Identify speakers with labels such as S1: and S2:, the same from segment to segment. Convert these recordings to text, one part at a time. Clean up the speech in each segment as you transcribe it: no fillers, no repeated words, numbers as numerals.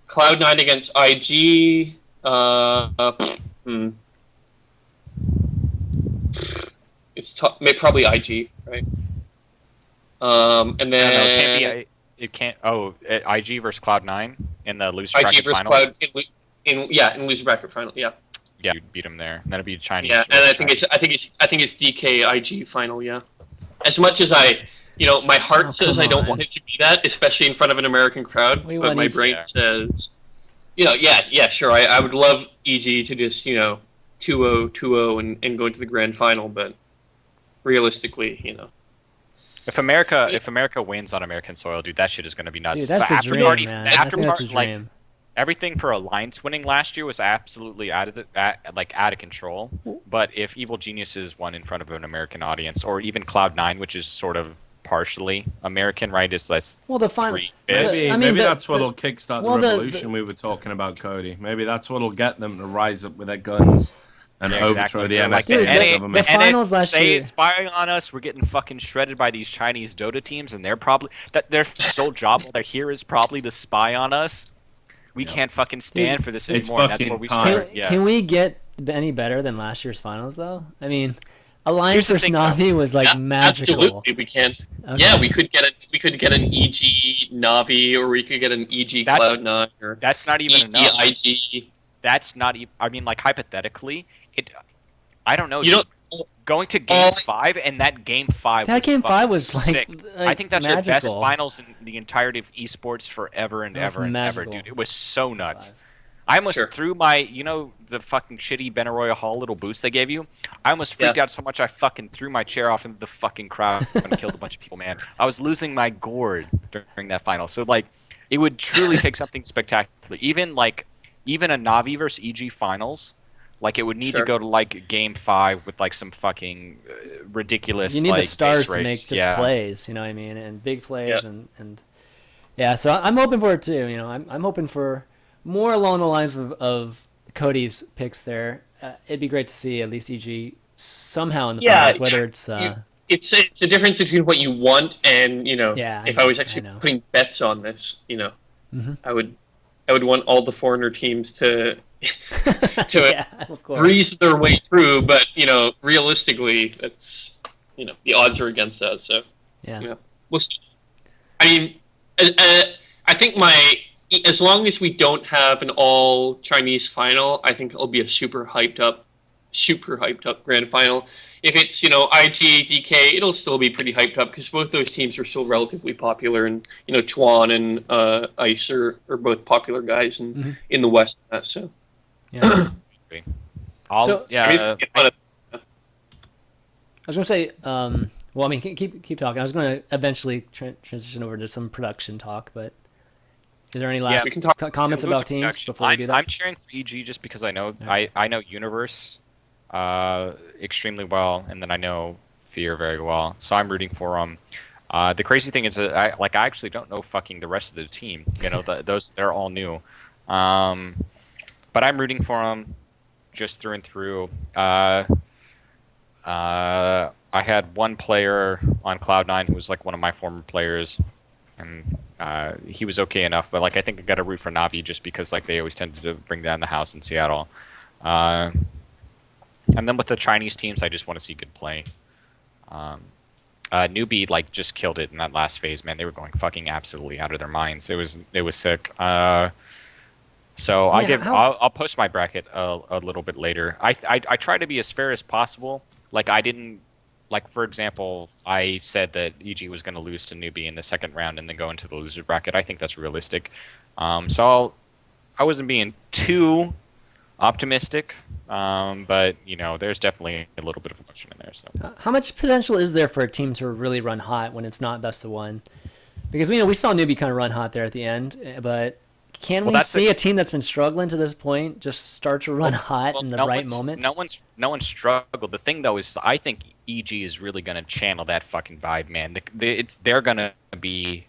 S1: Cloud9 against IG. It's probably IG, right? And
S2: No,
S1: then
S2: it can't be. It can't. Oh, IG versus Cloud9 in the loser
S1: IG
S2: bracket
S1: versus
S2: finals.
S1: Cloud in loser bracket final. Yeah.
S2: Yeah, you beat them there. And then it'd be Chinese.
S1: Yeah, and I think it's DK IG final. Yeah. As much as my heart says I don't want it to be that, especially in front of an American crowd, but my brain says, yeah, sure. I would love EG to just 2-0, 2-0 and go into the grand final, but realistically,
S2: If America wins on American soil, dude, that shit is gonna be nuts.
S3: Dude, that's the dream, man. That's the dream.
S2: Everything for Alliance winning last year was absolutely out of control. But if Evil Geniuses won in front of an American audience, or even Cloud9, which is sort of partially American, right?
S3: The final.
S4: Maybe that's what'll kickstart the revolution we were talking about, Cody. Maybe that's what'll get them to rise up with their guns and overthrow the MSA government.
S3: The finals last year.
S2: Spying on us, we're getting fucking shredded by these Chinese Dota teams, and they're probably their sole job while they're here is probably to spy on us. We can't fucking stand for this anymore. That's where we start.
S3: Can we get any better than last year's finals, though? I mean, Alliance versus Navi was magical.
S1: Absolutely, we can. Okay. Yeah, we could get an EG Navi, or we could get an EG Cloud9, or
S2: that's not even
S1: EG
S2: enough.
S1: IG.
S2: That's not even. I mean, hypothetically, I don't know. Going to Game 5, and that Game 5 was sick. I think that's
S3: magical.
S2: the best finals in the entirety of esports forever and ever and ever, dude. It was so nuts. I almost threw my, the fucking shitty Benaroya Hall little boost they gave you? I almost freaked out so much I fucking threw my chair off into the fucking crowd and killed a bunch of people, man. I was losing my gourd during that final. So, it would truly take something spectacular. Even a Navi versus EG finals, it would need to go to Game 5 with some fucking ridiculous.
S3: You need the stars to make
S2: just
S3: plays, you know what I mean, and big plays and yeah. So I'm hoping for it too. I'm hoping for more along the lines of Cody's picks there. It'd be great to see at least EG somehow in the finals, whether
S1: it's a difference between what you want and if I was actually putting bets on this, I would want all the foreigner teams to breeze their way through, but realistically, that's the odds are against that. So we'll see. I mean, I think as long as we don't have an all Chinese final, I think it'll be a super hyped up grand final. If it's IG DK, it'll still be pretty hyped up because both those teams are still relatively popular, and Chuan and Ice are both popular guys in the West. So.
S3: Yeah. I was gonna say, keep talking. I was gonna eventually transition over to some production talk, but is there any last comments about teams before we do that?
S2: I'm cheering for EG just because I know I know Universe extremely well, and then I know Fear very well, so I'm rooting for them. The crazy thing is that I actually don't know fucking the rest of the team. They're all new. But I'm rooting for them just through and through. I had one player on Cloud9 who was one of my former players, and he was okay enough. But I think I got to root for Navi just because they always tended to bring down the house in Seattle. And then with the Chinese teams, I just want to see good play. Newbie just killed it in that last phase, man. They were going fucking absolutely out of their minds. It was sick. So I'll post my bracket a little bit later. I try to be as fair as possible. I didn't for example, I said that EG was going to lose to Newbie in the second round and then go into the loser bracket. I think that's realistic. So I wasn't being too optimistic, but there's definitely a little bit of emotion in there. So
S3: how much potential is there for a team to really run hot when it's not best of one? Because we saw Newbie kind of run hot there at the end, but. Can we see a team that's been struggling to this point just start to run hot in the right moment?
S2: No one's struggled. The thing though is, I think EG is really going to channel that fucking vibe, man. They're going to be,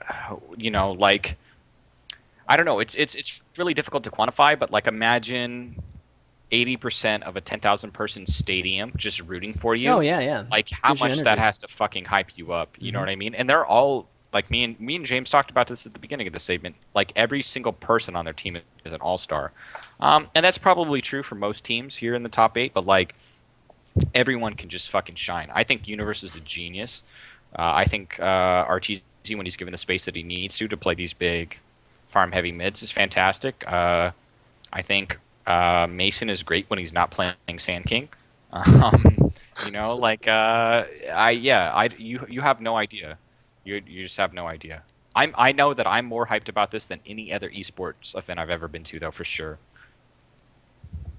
S2: I don't know. It's really difficult to quantify, but imagine 80% of a 10,000 person stadium just rooting for you.
S3: Oh yeah.
S2: How much that has to fucking hype you up. You know what I mean? And they're all like me and James talked about this at the beginning of the segment. Like every single person on their team is an all-star, and that's probably true for most teams here in the top 8. But like everyone can just fucking shine. I think Universe is a genius. I think RTZ, when he's given the space that he needs to play these big farm-heavy mids, is fantastic. I think Mason is great when he's not playing Sand King. You know, like you have no idea. You just have no idea. I know that I'm more hyped about this than any other esports event I've ever been to, though, for sure.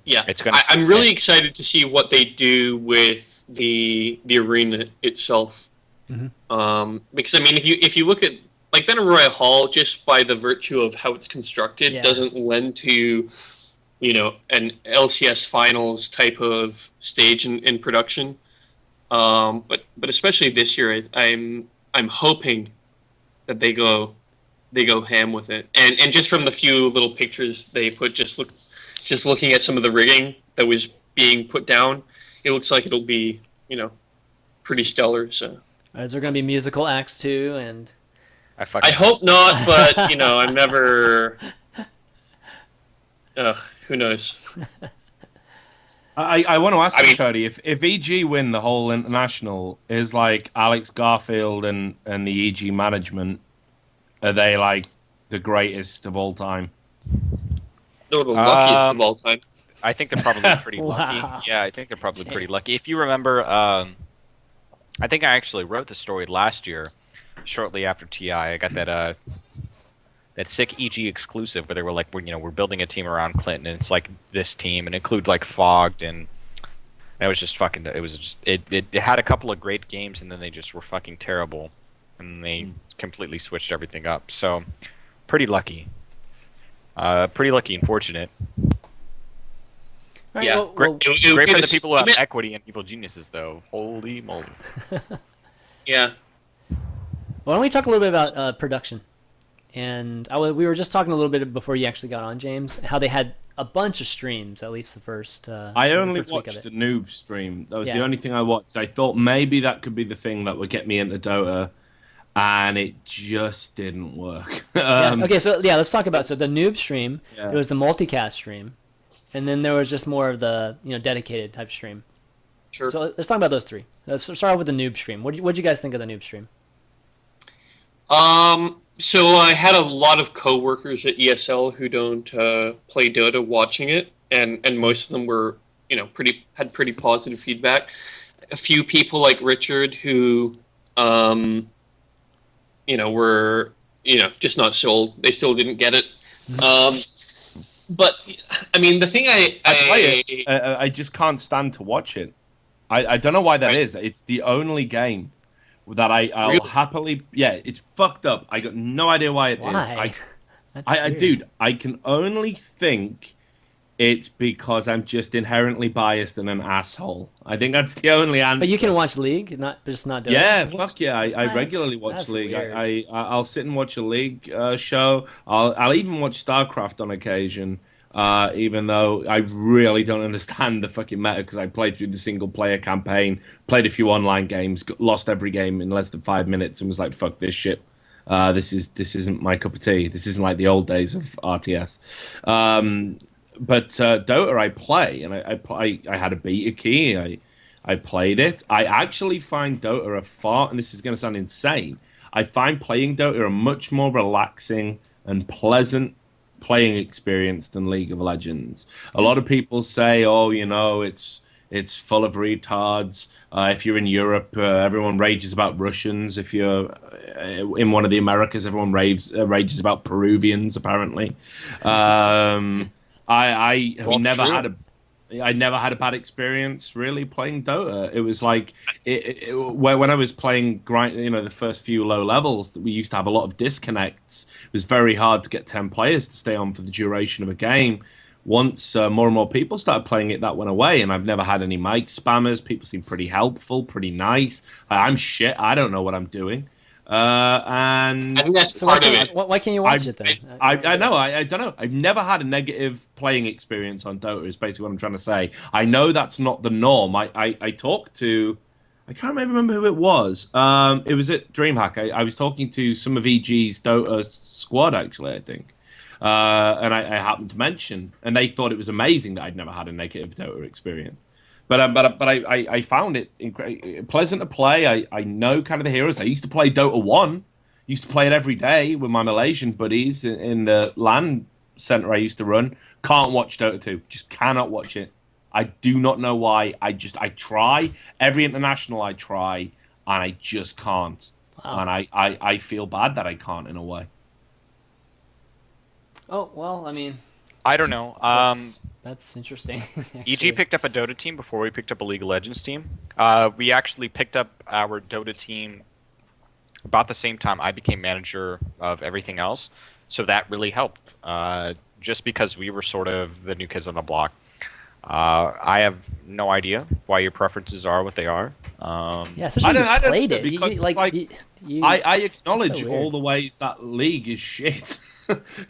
S1: Yeah, I'm really excited to see what they do with the arena itself. Mm-hmm. Because I mean, if you look at like Battle Royale Hall, just by the virtue of how it's constructed, doesn't lend to, you know, an LCS finals type of stage in production. But especially this year, I'm hoping that they go ham with it. And just from the few little pictures they put, just looking at some of the rigging that was being put down, it looks like it'll be, you know, pretty stellar. So
S3: is there going to be musical acts too? And
S1: I hope not, but you know, I'm never. Who knows?
S4: I want to ask you, Cody, if EG win the whole international, is like Alex Garfield and the EG management, are they like the greatest of all time?
S1: They're the luckiest of all time.
S2: I think they're probably pretty lucky. Yeah, I think they're probably pretty lucky. If you remember, I think I actually wrote the story last year, shortly after TI. I got that sick EG exclusive where they were like, we're building a team around Clinton, and it's like this team, and include like Fogged, and it was just fucking. It had a couple of great games, and then they just were fucking terrible, and they completely switched everything up. So, pretty lucky. Pretty lucky and fortunate.
S3: Right,
S1: yeah,
S2: great for the people who have equity and evil geniuses, though. Holy moly!
S1: Yeah.
S3: Why don't we talk a little bit about production? And we were just talking a little bit before you actually got on, James, how they had a bunch of streams, at least the first.
S4: I only watched the noob stream. That was the only thing I watched. I thought maybe that could be the thing that would get me into Dota, and it just didn't work.
S3: Okay, so let's talk about the noob stream. Yeah. It was the multicast stream, and then there was just more of the dedicated type stream.
S1: Sure.
S3: So let's talk about those three. Let's start off with the noob stream. What did you guys think of the noob stream?
S1: So I had a lot of coworkers at ESL who don't play Dota watching it, and most of them were had pretty positive feedback. A few people like Richard who were just not sold. They still didn't get it. But I mean, the thing
S4: I just can't stand to watch it. I don't know why that is. It's the only game that I'll really? Happily. Yeah, it's fucked up. I got no idea why it is. Dude, I can only think it's because I'm just inherently biased and an asshole. I think that's the only answer.
S3: But you can watch League, not Dota.
S4: Yeah, fuck yeah. I regularly watch that's League. I'll sit and watch a League show. I'll even watch StarCraft on occasion. Even though I really don't understand the fucking meta because I played through the single player campaign, played a few online games, lost every game in less than 5 minutes, and was like, "Fuck this shit. This isn't my cup of tea. This isn't like the old days of RTS." But Dota I play, and I had a beta key. I played it. I actually find Dota and this is going to sound insane. I find playing Dota a much more relaxing and pleasant playing experience than League of Legends. A lot of people say, it's full of retards. If you're in Europe, everyone rages about Russians. If you're in one of the Americas, everyone rages about Peruvians. Apparently, I never had a bad experience really playing Dota. It was like when I was playing the first few low levels, we used to have a lot of disconnects. It was very hard to get 10 players to stay on for the duration of a game. Once more and more people started playing it, that went away, and I've never had any mic spammers. People seem pretty helpful, pretty nice. I'm shit. I don't know what I'm doing. And
S1: I think that's part of it.
S3: Why can't you watch it then?
S4: I know. I don't know. I've never had a negative playing experience on Dota. Is basically what I'm trying to say. I know that's not the norm. I talk to I can't remember who it was. It was at DreamHack. I was talking to some of EG's Dota squad, actually, I think. And I happened to mention, and they thought it was amazing that I'd never had a negative Dota experience. But I found it pleasant to play. I know kind of the heroes. I used to play Dota 1. Used to play it every day with my Malaysian buddies in the LAN center I used to run. Can't watch Dota 2. Just cannot watch it. I do not know why. I try every international I try, and I just can't. Wow. And I feel bad that I can't in a way.
S3: Oh well, I mean,
S2: I don't know.
S3: That's interesting.
S2: EG picked up a Dota team before we picked up a League of Legends team. We actually picked up our Dota team about the same time I became manager of everything else, so that really helped. Just because we were sort of the new kids on the block. I have no idea why your preferences are what they are.
S3: Yeah, especially I don't played it.
S4: Because I acknowledge so all the ways that League is shit.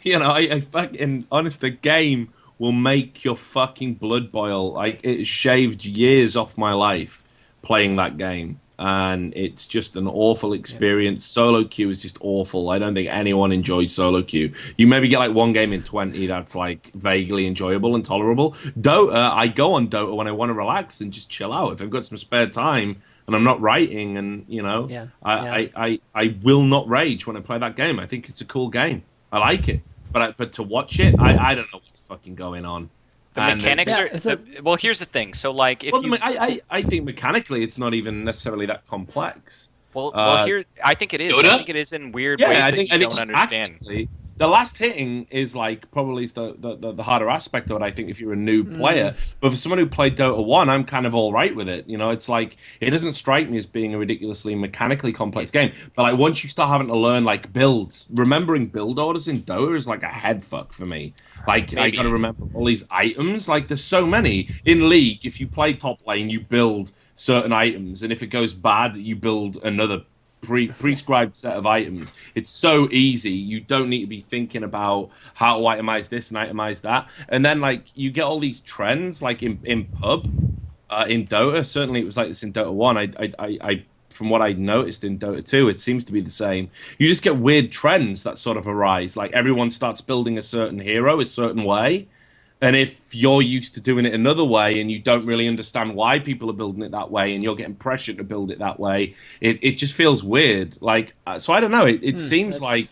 S4: You know, I fucking honest, the game will make your fucking blood boil. Like, it shaved years off my life playing that game, and it's just an awful experience. Yeah. Solo queue is just awful. I don't think anyone enjoys solo queue. You maybe get like one game in 20 that's like vaguely enjoyable and tolerable. Dota, I go on Dota when I want to relax and just chill out. If I've got some spare time and I'm not writing, and you know, I will not rage when I play that game. I think it's a cool game. I like it, but to watch it, I don't know what's fucking going on.
S2: The mechanics are well. Here's the thing. So like, if
S4: I think mechanically it's not even necessarily that complex.
S2: Well, here I think it is.
S1: Dota?
S2: I think it is in weird ways that you don't understand.
S4: The last hitting is like probably the harder aspect of it, I think, if you're a new player. But for someone who played Dota 1, I'm kind of all right with it. You know, it's like, it doesn't strike me as being a ridiculously mechanically complex game. But like, once you start having to learn like builds, remembering build orders in Dota is like a head fuck for me. Like, maybe. I gotta remember all these items. Like, there's so many. In League, if you play top lane, you build certain items. And if it goes bad, you build another prescribed set of items. It's so easy. You don't need to be thinking about how to itemize this and itemize that. And then like, you get all these trends like in pub, in Dota. Certainly it was like this in Dota 1. I from what I noticed in Dota 2, it seems to be the same. You just get weird trends that sort of arise. Like, everyone starts building a certain hero a certain way. And if you're used to doing it another way and you don't really understand why people are building it that way and you're getting pressure to build it that way, it just feels weird. Like, so I don't know. It seems like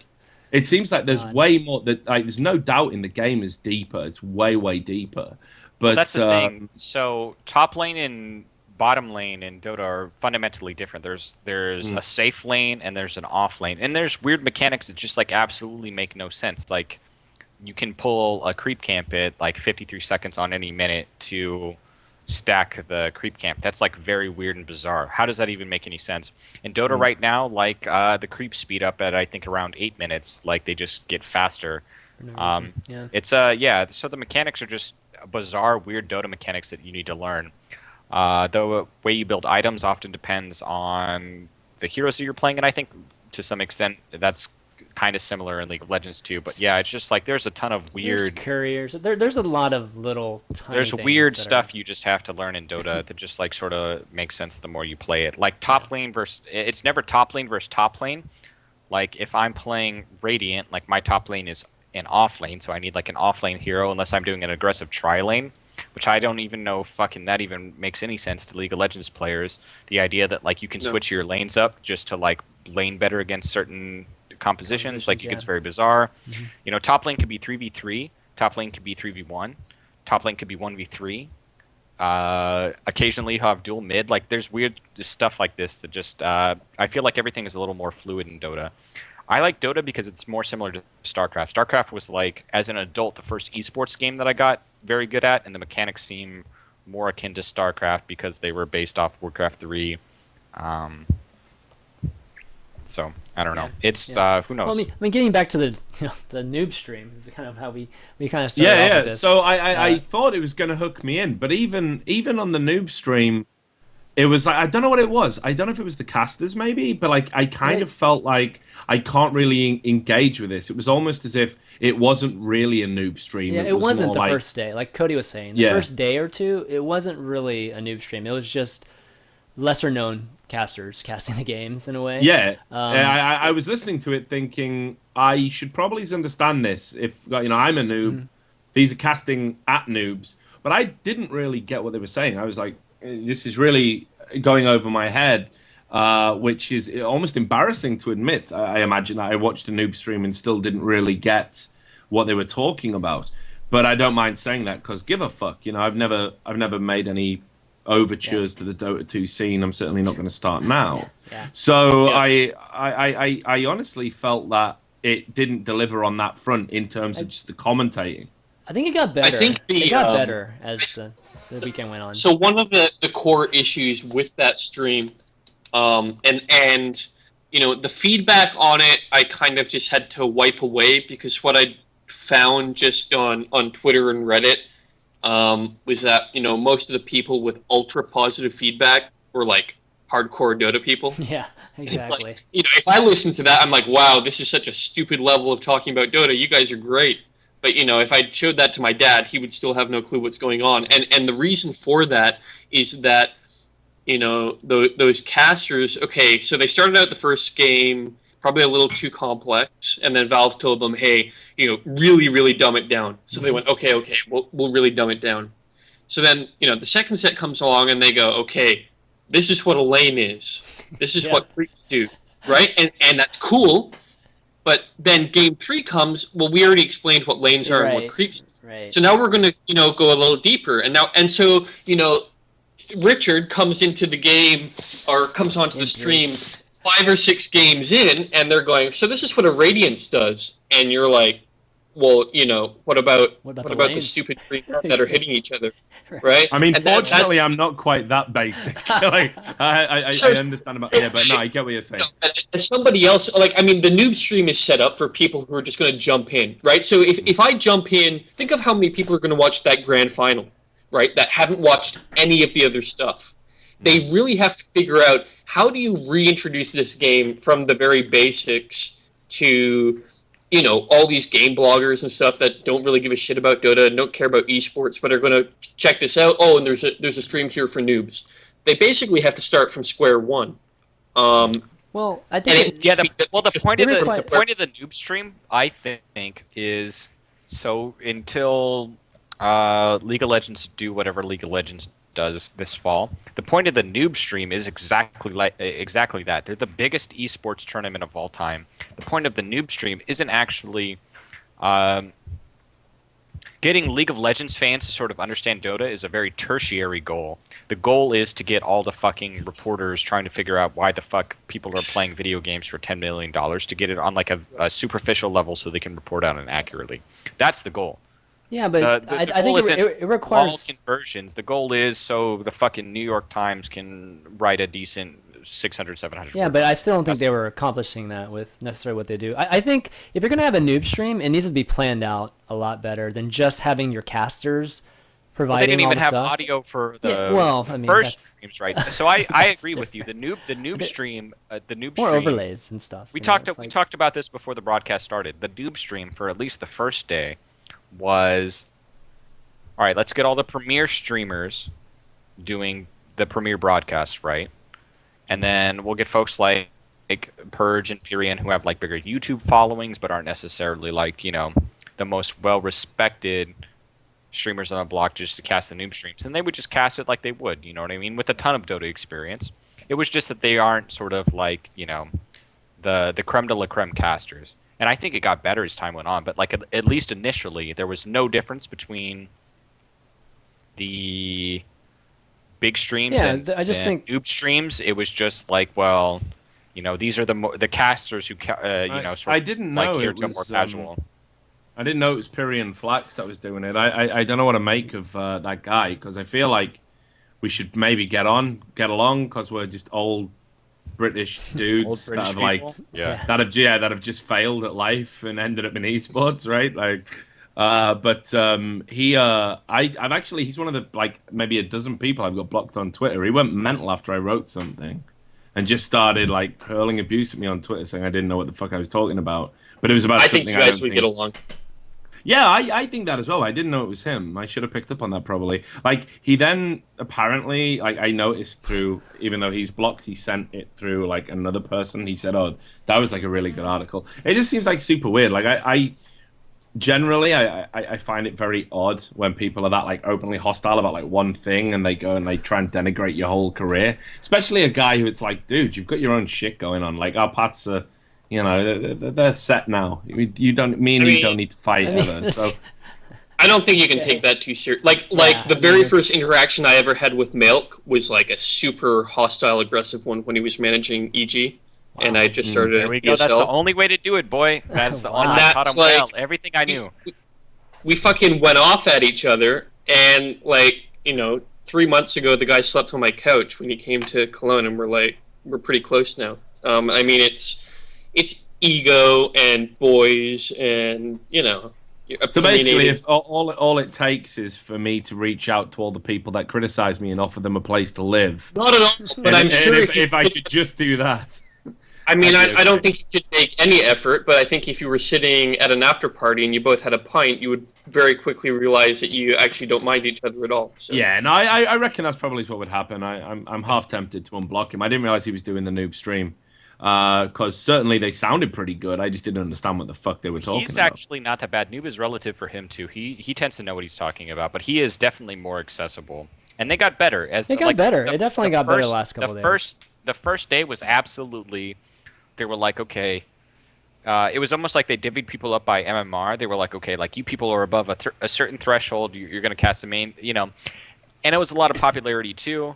S4: there's way more that, like, there's no doubt in the game is deeper. It's way deeper. But
S2: that's the thing. So top lane and bottom lane in Dota are fundamentally different. There's a safe lane and there's an off lane, and there's weird mechanics that just like absolutely make no sense. Like, you can pull a creep camp at like 53 seconds on any minute to stack the creep camp. That's like very weird and bizarre. How does that even make any sense? In Dota right now, like the creeps speed up at I think around 8 minutes. Like, they just get faster. It's so the mechanics are just bizarre, weird Dota mechanics that you need to learn. The way you build items often depends on the heroes that you're playing, and I think to some extent that's kind of similar in League of Legends too. But yeah, it's just like there's a ton of weird
S3: couriers. There's a lot of little tiny
S2: there's weird stuff you just have to learn in Dota that just like sort of makes sense the more you play it. Like top lane versus, it's never top lane versus top lane. Like, if I'm playing Radiant, like my top lane is an off lane, so I need like an off lane hero unless I'm doing an aggressive tri lane, which I don't even know fucking that even makes any sense to League of Legends players. The idea that like you can switch your lanes up just to like lane better against certain compositions, like, it's very bizarre. You know, top lane could be 3v3, top lane could be 3v1, top lane could be 1v3. Occasionally you have dual mid. Like, there's weird stuff like this that just I feel like everything is a little more fluid in Dota. I like Dota because it's more similar to StarCraft. StarCraft was like, as an adult, the first esports game that I got very good at, and the mechanics seem more akin to StarCraft because they were based off Warcraft 3. So I don't know. It's who knows.
S3: Well, I mean, getting back to the noob stream is kind of how we kind of started off with this.
S4: So I thought it was going to hook me in, but even on the noob stream, it was like, I don't know what it was. I don't know if it was the casters maybe, but like I kind of felt like I can't really engage with this. It was almost as if it wasn't really a noob stream.
S3: Yeah, it wasn't the first day, like Cody was saying. The first day or two, it wasn't really a noob stream. It was just lesser known casters casting the games in a way.
S4: Yeah, I was listening to it thinking I should probably understand this. If I'm a noob, these are casting at noobs, but I didn't really get what they were saying. I was like, this is really going over my head, which is almost embarrassing to admit. I imagine I watched a noob stream and still didn't really get what they were talking about. But I don't mind saying that because give a fuck. I've never made any overtures to the Dota 2 scene. I'm certainly not going to start now. So I honestly felt that it didn't deliver on that front in terms of just the commentating.
S3: I think it got better. It got better as the weekend went on.
S1: So one of the core issues with that stream, and the feedback on it, I kind of just had to wipe away because what I found just on Twitter and Reddit was that most of the people with ultra positive feedback were like hardcore Dota people.
S3: Yeah, exactly.
S1: Like, if I listen to that, I'm like, wow, this is such a stupid level of talking about Dota. You guys are great. But if I showed that to my dad, he would still have no clue what's going on. And the reason for that is that those casters. Okay, so they started out the first game probably a little too complex, and then Valve told them, hey, really, really dumb it down. So they went, okay, we'll really dumb it down. So then, the second set comes along, and they go, okay, this is what a lane is. This is what creeps do, right? And that's cool, but then game 3 comes, well, we already explained what lanes are and what creeps do.
S3: Right.
S1: So now we're going to, go a little deeper. And so, Richard comes into the game, or comes onto the stream 5 or 6 games in, and they're going, so this is what a Radiance does. And you're like, well, what about the stupid creeps that are hitting each other, right?
S4: I mean, fortunately, I'm not quite that basic. Like, I understand about but no, I get what you're saying.
S1: If somebody else, the noob stream is set up for people who are just going to jump in, right? So if I jump in, think of how many people are going to watch that grand final, right, that haven't watched any of the other stuff. They really have to figure out, how do you reintroduce this game from the very basics to, all these game bloggers and stuff that don't really give a shit about Dota and don't care about esports, but are going to check this out. Oh, and there's a stream here for noobs. They basically have to start from square one.
S3: Well, I think
S2: the point of the noob stream, I think, is so until League of Legends do whatever League of Legends does this fall. The point of the noob stream is exactly that. They're the biggest esports tournament of all time. The point of the noob stream isn't actually getting League of Legends fans to sort of understand Dota is a very tertiary goal. The goal is to get all the fucking reporters trying to figure out why the fuck people are playing video games for $10 million to get it on like a superficial level so they can report on it accurately. That's the goal.
S3: Yeah, but I think it requires
S2: all conversions. The goal is so the fucking New York Times can write a decent 600, 700.
S3: Yeah, but I still don't think they were accomplishing that with necessarily what they do. I think if you're going to have a noob stream, it needs to be planned out a lot better than just having your casters providing
S2: they didn't even have
S3: stuff.
S2: audio for the first streams, right? So I agree with you. The noob stream,
S3: more overlays and stuff.
S2: We talked about this before the broadcast started. The noob stream for at least the first day was, all right, let's get all the premier streamers doing the premier broadcast, right? And then we'll get folks like Purge and Pyrian who have like bigger YouTube followings but aren't necessarily like, the most well-respected streamers on the block just to cast the noob streams. And they would just cast it like they would, you know what I mean, with a ton of Dota experience. It was just that they aren't sort of like, the creme de la creme casters. And I think it got better as time went on, but like at least initially, there was no difference between the big streams and noob streams. It was just like, well, these are the casters who,
S4: I didn't know it was
S2: more casual.
S4: I didn't know it was Pyrian Flax that was doing it. I don't know what to make of that guy because I feel like we should maybe get along because we're just old British dudes that have that have just failed at life and ended up in esports, right? Like, he's one of the maybe a dozen people I've got blocked on Twitter. He went mental after I wrote something, and just started like hurling abuse at me on Twitter, saying I didn't know what the fuck I was talking about. But it was about something.
S1: I think you guys would get along.
S4: Yeah, I think that as well. I didn't know it was him. I should have picked up on that probably. Like he then apparently, like I noticed through, even though he's blocked, he sent it through like another person. He said, "Oh, that was like a really good article." It just seems like super weird. Like I generally I find it very odd when people are that like openly hostile about like one thing and they go and they try and denigrate your whole career. Especially a guy who it's like, dude, you've got your own shit going on. Like our paths are. You know, they're set now. You don't. Me and you don't need to fight ever. So
S1: I don't think you can take that too serious. Like the very first interaction I ever had with Milk was like a super hostile, aggressive one when he was managing EG, and I just started.
S2: There we go. That's the only way to do it, boy. That's the only. I taught him well. Everything I knew.
S1: We fucking went off at each other, and 3 months ago, the guy slept on my couch when he came to Cologne, and we're pretty close now. I mean, it's ego and boys and
S4: So basically, if all it takes is for me to reach out to all the people that criticize me and offer them a place to live.
S1: Not at all. But I'm sure
S4: if I could just do that.
S1: I mean, I don't think you should make any effort, but I think if you were sitting at an after party and you both had a pint, you would very quickly realize that you actually don't mind each other at all. So.
S4: Yeah, no, I reckon that's probably what would happen. I'm half tempted to unblock him. I didn't realize he was doing the noob stream. Because certainly they sounded pretty good. I just didn't understand what the fuck they were talking about.
S2: He's actually not that bad. Noob is relative for him too. He tends to know what he's talking about, but he is definitely more accessible. And they got better as
S3: they got better. It definitely got better the last couple days.
S2: The first day was absolutely. They were like, okay. It was almost like they divvied people up by MMR. They were like, okay, like you people are above a certain threshold. You're going to cast the main, And it was a lot of popularity too.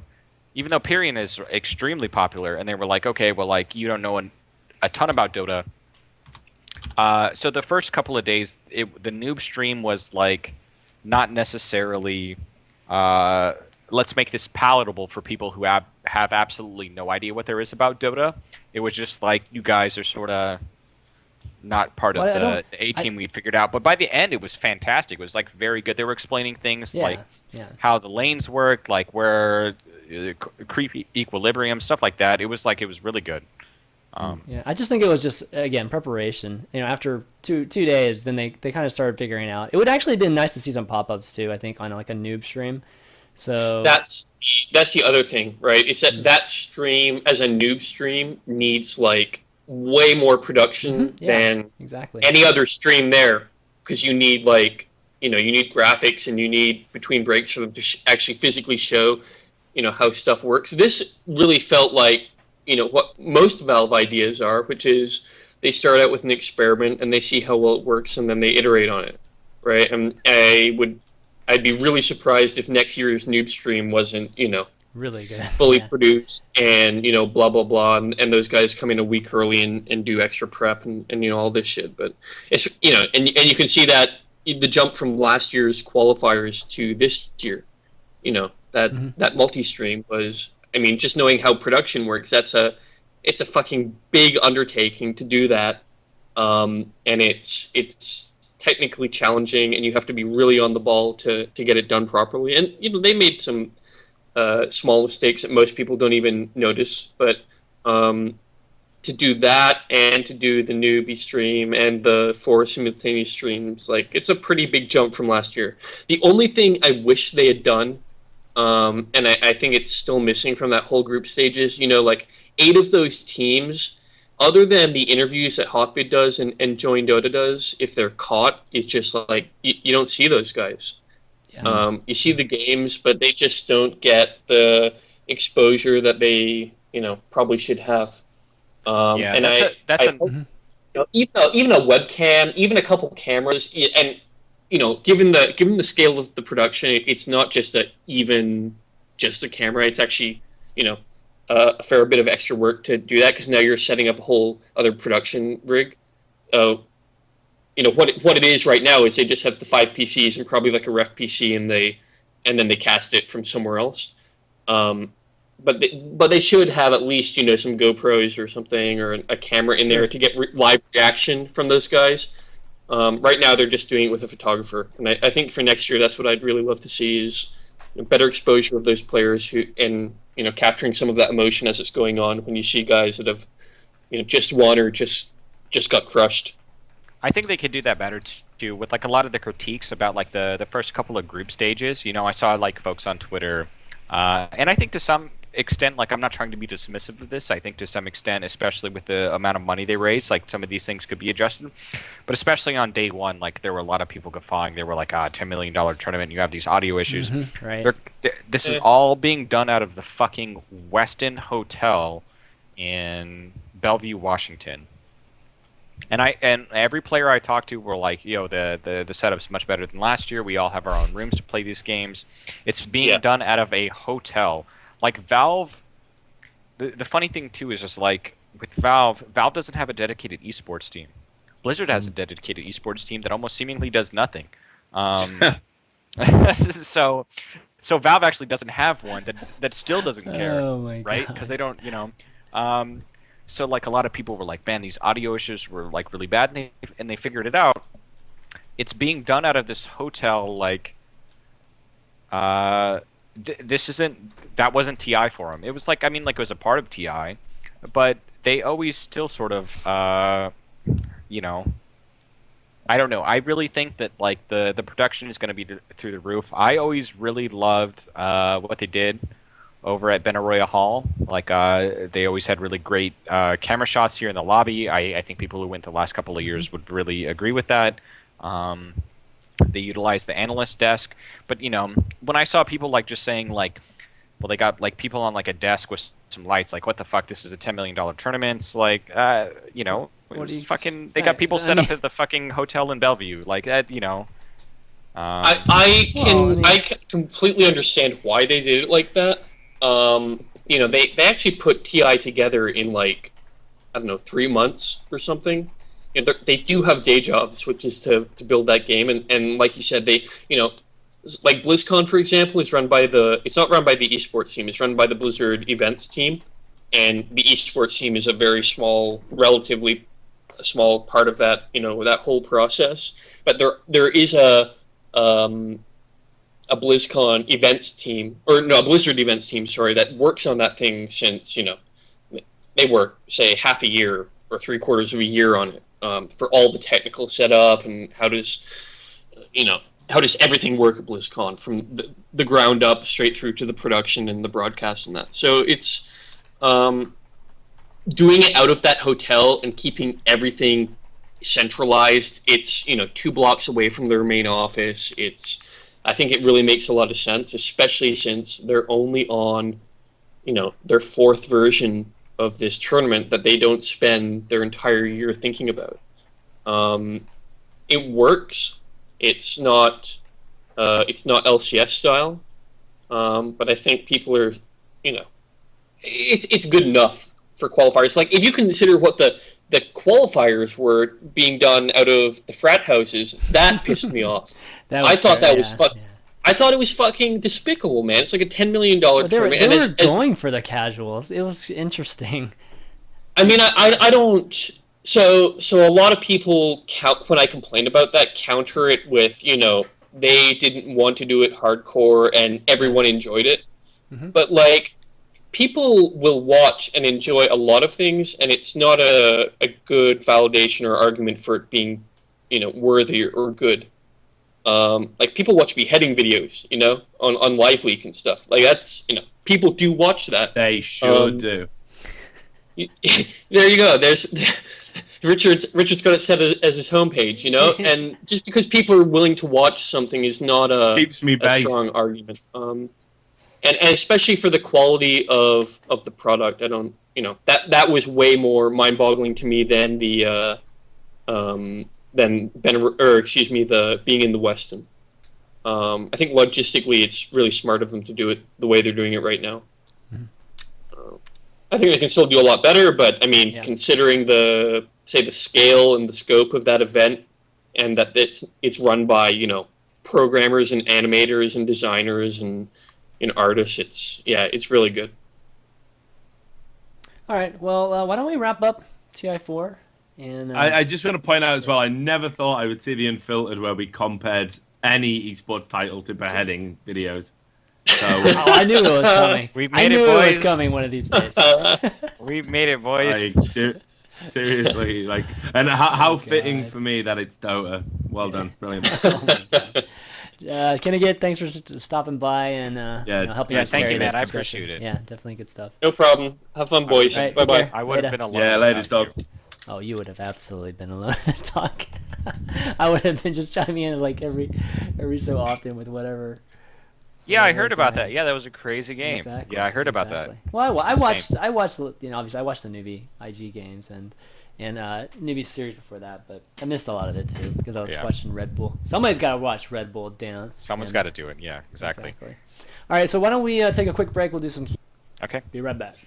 S2: Even though Pyrion is extremely popular, and they were like, okay, well, like, you don't know a ton about Dota. So the first couple of days, the noob stream was, like, not necessarily, let's make this palatable for people who have absolutely no idea what there is about Dota. It was just like, you guys are sort of not part of the A team we'd figured out. But by the end, it was fantastic. It was, like, very good. They were explaining things like how the lanes worked, like where... creepy equilibrium, stuff like that. It was really good.
S3: I just think it was just, again, preparation. After two days, then they kind of started figuring out. It would actually have been nice to see some pop-ups too, I think, on like a noob stream. So
S1: that's the other thing, right? It's that stream as a noob stream needs like way more production than any other stream there, because you need you need graphics and you need between breaks for them to actually physically show how stuff works. This really felt like, what most Valve ideas are, which is they start out with an experiment and they see how well it works and then they iterate on it, right? And I'd be really surprised if next year's noob stream wasn't,
S3: really good,
S1: fully produced and, blah, blah, blah. And those guys come in a week early and do extra prep and all this shit. But it's, and you can see that the jump from last year's qualifiers to this year, that multi-stream was, I mean, just knowing how production works, it's a fucking big undertaking to do that. And it's technically challenging, and you have to be really on the ball to get it done properly. And, they made some small mistakes that most people don't even notice, but to do that and to do the newbie stream and the 4 simultaneous streams, it's a pretty big jump from last year. The only thing I wish they had done, and I think it's still missing from that whole group stages, 8 of those teams, other than the interviews that Hotbit does and Join Dota does, if they're caught, it's just you don't see those guys. Yeah. You see the games, but they just don't get the exposure that they, probably should have. And even a webcam, even a couple cameras, and given the scale of the production, it's not just a camera. It's actually, a fair bit of extra work to do that, because now you're setting up a whole other production rig. What it is right now is they just have the 5 PCs and probably like a ref PC, and then they cast it from somewhere else. But they should have at least some GoPros or something, or a camera in there to get live reaction from those guys. Right now they're just doing it with a photographer, and I think for next year that's what I'd really love to see is better exposure of those players and capturing some of that emotion as it's going on when you see guys that have just won or just got crushed.
S2: I think they could do that better issue with like a lot of the critiques about like the first couple of group stages. You know, I saw like folks on Twitter, and I think to some extent, like I'm not trying to be dismissive of this. I think to some extent, especially with the amount of money they raised, like some of these things could be adjusted. But especially on day one, like there were a lot of people guffawing. They were like, $10 million tournament, you have these audio issues.
S3: Right.
S2: This is all being done out of the fucking Westin Hotel in Bellevue, Washington. And every player I talked to were like, yo, the setup's much better than last year. We all have our own rooms to play these games. It's being done out of a hotel. Like Valve, the funny thing too is just like with Valve doesn't have a dedicated esports team. Blizzard has a dedicated esports team that almost seemingly does nothing. So Valve actually doesn't have one that still doesn't care, right? Because they don't, So like a lot of people were like, man, these audio issues were like really bad, and they figured it out. It's being done out of this hotel, like, that wasn't TI for them. It was like, I mean, like it was a part of TI, but they always still sort of, I don't know. I really think that like the production is going to be through the roof. I always really loved what they did over at Benaroya Hall. Like they always had really great camera shots here in the lobby. I think people who went the last couple of years would really agree with that. They utilized the analyst desk, but when I saw people like just saying like, well, they got like people on like a desk with some lights, like what the fuck? This is a $10 million tournament. It's like, it was fucking. They got people set up at the fucking hotel in Bellevue, like that.
S1: I can completely understand why they did it like that. They actually put TI together in like, I don't know, 3 months or something. They do have day jobs, which is to build that game, and like you said, they like BlizzCon, for example, is run by it's not run by the esports team, it's run by the Blizzard events team, and the esports team is a very relatively small part of that, that whole process. But there is a BlizzCon events team, or no, a Blizzard events team, sorry, that works on that thing since, they work, say, half a year or 3/4 of a year on it, for all the technical setup and how does everything work at BlizzCon from the ground up straight through to the production and the broadcast and that. So it's doing it out of that hotel and keeping everything centralized. It's 2 blocks away from their main office. I think it really makes a lot of sense, especially since they're only on their 4th version of this tournament that they don't spend their entire year thinking about. It works. It's not LCS style, but I think people are, it's good enough for qualifiers. Like if you consider what the qualifiers were being done out of the frat houses, that pissed me off. I thought it was fucking despicable, man. It's like a $10 million tournament.
S3: They were going for the casuals. It was interesting.
S1: I mean, I don't. So a lot of people, when I complain about that, counter it with, they didn't want to do it hardcore and everyone enjoyed it. Mm-hmm. But like, people will watch and enjoy a lot of things, and it's not a good validation or argument for it being, worthy or good. Like people watch beheading videos, on Live Leak and stuff. Like that's, people do watch that.
S4: They sure do.
S1: There you go. There's Richard's got it set as his homepage, and just because people are willing to watch something is not a strong argument. And especially for the quality of the product, I don't, that was way more mind-boggling to me than the the being in the Westin. I think logistically, it's really smart of them to do it the way they're doing it right now. I think they can still do a lot better, but I mean, considering the scale and the scope of that event, and that it's run by programmers and animators and designers and artists, it's really good.
S3: All right, well, why don't we wrap up TI4? And
S4: I just want to point out as well, I never thought I would see the Unfiltered where we compared any esports title to beheading videos. So
S3: I knew it was coming. It was coming one of these days.
S2: We made it, boys.
S4: Seriously, like, and how fitting for me that it's Dota Well done. Brilliant.
S3: Kennegat, thanks for stopping by and helping us carry this discussion.
S2: I appreciate it.
S3: Yeah, definitely good stuff.
S1: No problem. Have fun, boys.
S3: Right,
S1: Bye-bye.
S2: I would have been alone.
S4: Yeah, ladies, dog.
S3: Oh, you would have absolutely been alone to talk. I would have been just chiming in like every so often with whatever.
S2: Yeah, I heard about that. Yeah, that was a crazy game.
S3: Exactly,
S2: yeah, I heard about that.
S3: Well, I watched obviously I watched the newbie IG games and newbie series before that, but I missed a lot of it too because I was watching Red Bull. Somebody's got to watch Red Bull down.
S2: Someone's got to do it. Yeah, exactly.
S3: All right, so why don't we take a quick break? We'll do some.
S2: Okay.
S3: Be right back.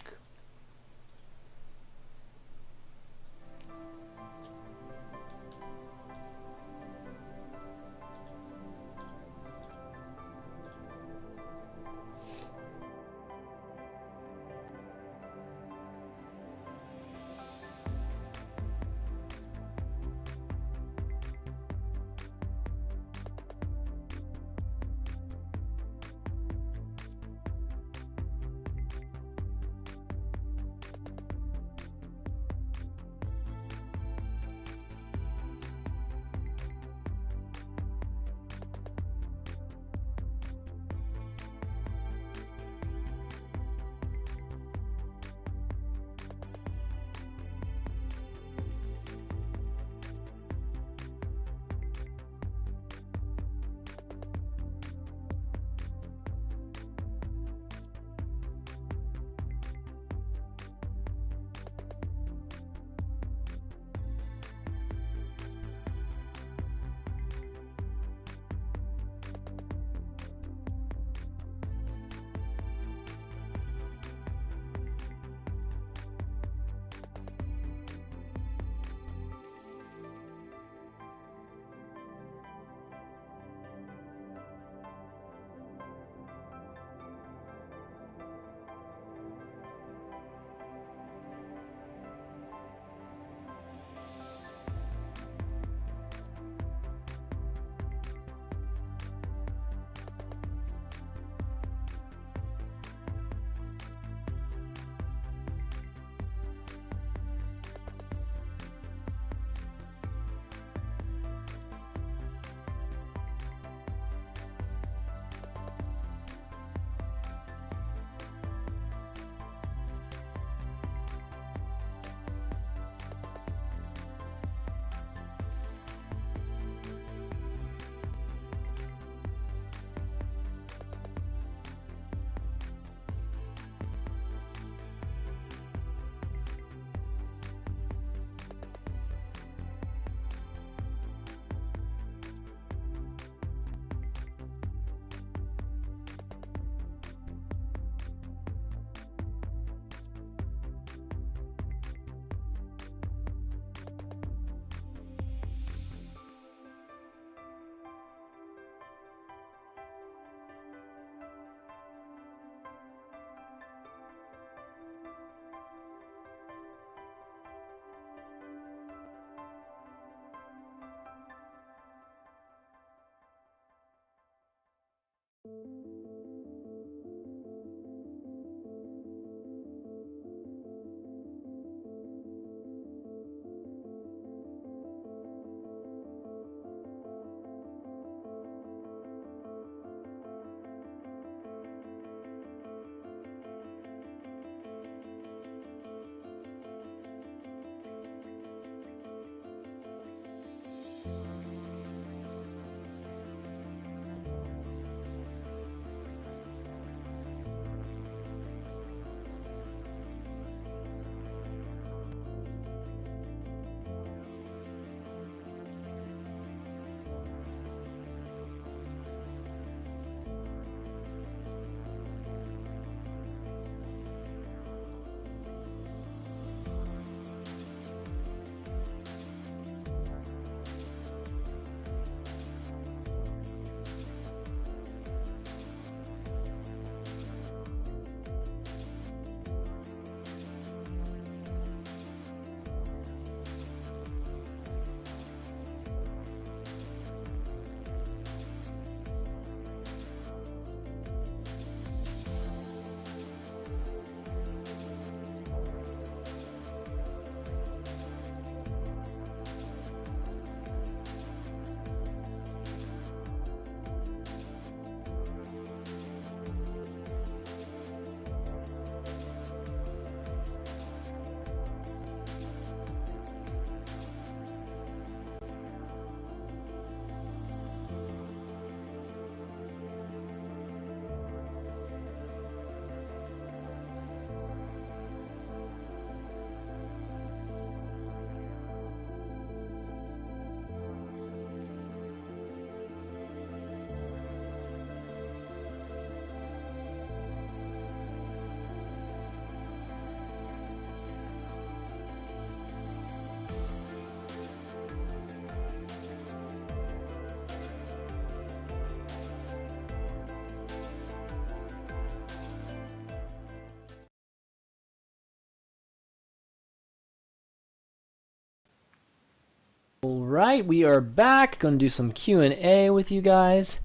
S3: Right, we are back. Going to do some Q&A with you guys.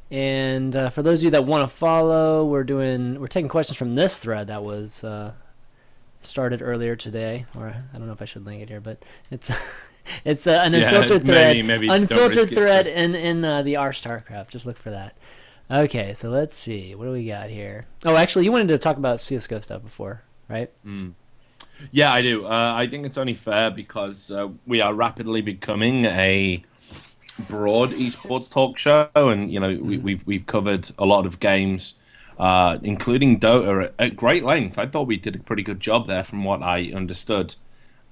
S3: And for those of you that want to follow, we're taking questions from this thread that was started earlier today. Or I don't know if I should link it here, but it's it's an unfiltered thread.
S4: Maybe
S3: unfiltered thread in the R StarCraft. Just look for that. Okay, so let's see. What do we got here? Oh, actually, you wanted to talk about CSGO stuff before, right?
S4: Yeah, I do. I think it's only fair because we are rapidly becoming a broad esports talk show, and we've covered a lot of games, including Dota at great length. I thought we did a pretty good job there, from what I understood.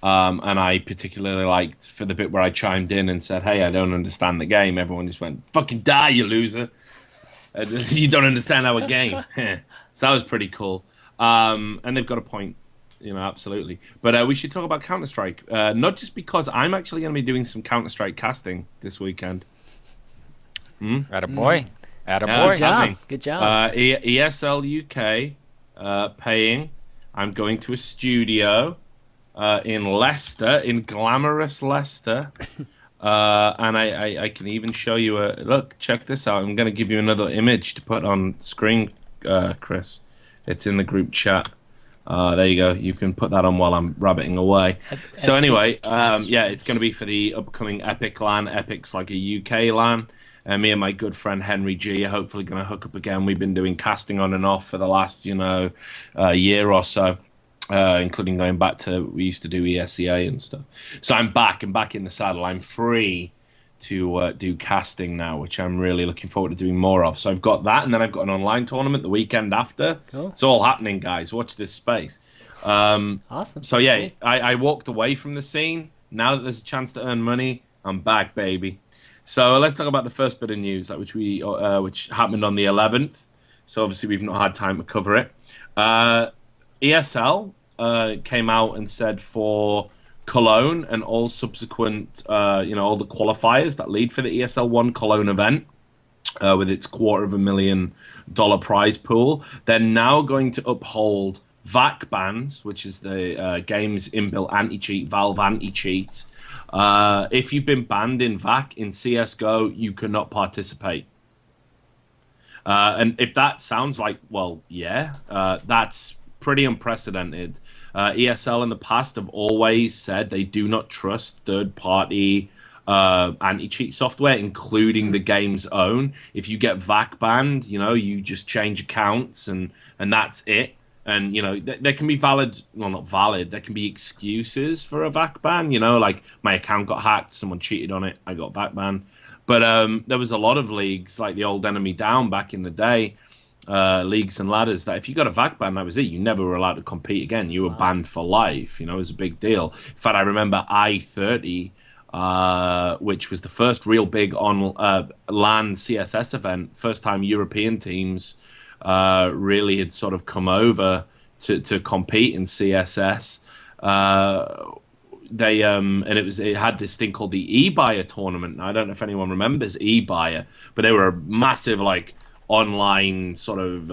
S4: And I particularly liked for the bit where I chimed in and said, "Hey, I don't understand the game." Everyone just went, "Fucking die, you loser! You don't understand our game." So that was pretty cool. And they've got a point. Absolutely. But we should talk about Counter-Strike. Not just because I'm actually going to be doing some Counter-Strike casting this weekend.
S2: Attaboy.
S3: Good job.
S4: ESL UK paying. I'm going to a studio in Leicester, in glamorous Leicester. And I can even show you look, check this out. I'm going to give you another image to put on screen, Chris. It's in the group chat. There you go. You can put that on while I'm rabbiting away. So anyway, it's going to be for the upcoming Epic LAN. Epic's like a UK LAN. Me and my good friend Henry G are hopefully going to hook up again. We've been doing casting on and off for the last, year or so, including going back to, we used to do ESEA and stuff. So I'm back in the saddle. I'm free to do casting now, which I'm really looking forward to doing more of. So I've got that, and then I've got an online tournament the weekend after.
S3: Cool.
S4: It's all happening, guys. Watch this space.
S3: Awesome.
S4: So yeah, I walked away from the scene. Now that there's a chance to earn money, I'm back, baby. So let's talk about the first bit of news, which happened on the 11th. So obviously we've not had time to cover it. ESL came out and said for Cologne and all subsequent, all the qualifiers that lead for the ESL 1 Cologne event, with its $250,000 prize pool, they're now going to uphold VAC bans, which is the game's inbuilt anti-cheat, Valve anti-cheat. If you've been banned in VAC in CSGO, you cannot participate. And if that sounds like, well, yeah, that's pretty unprecedented. ESL in the past have always said they do not trust third-party anti-cheat software, including the game's own. If you get VAC banned, you just change accounts and that's it. And, there can be not valid, there can be excuses for a VAC ban, like my account got hacked, someone cheated on it, I got VAC banned. But there was a lot of leagues, like the old Enemy Down back in the day, leagues and ladders, that if you got a VAC ban, that was it. You never were allowed to compete again. You were banned for life. It was a big deal. In fact, I remember I-30, which was the first real big on LAN CSS event, first time European teams really had sort of come over to compete in CSS. It had this thing called the eBuyer tournament. Now, I don't know if anyone remembers eBuyer, but they were a massive online sort of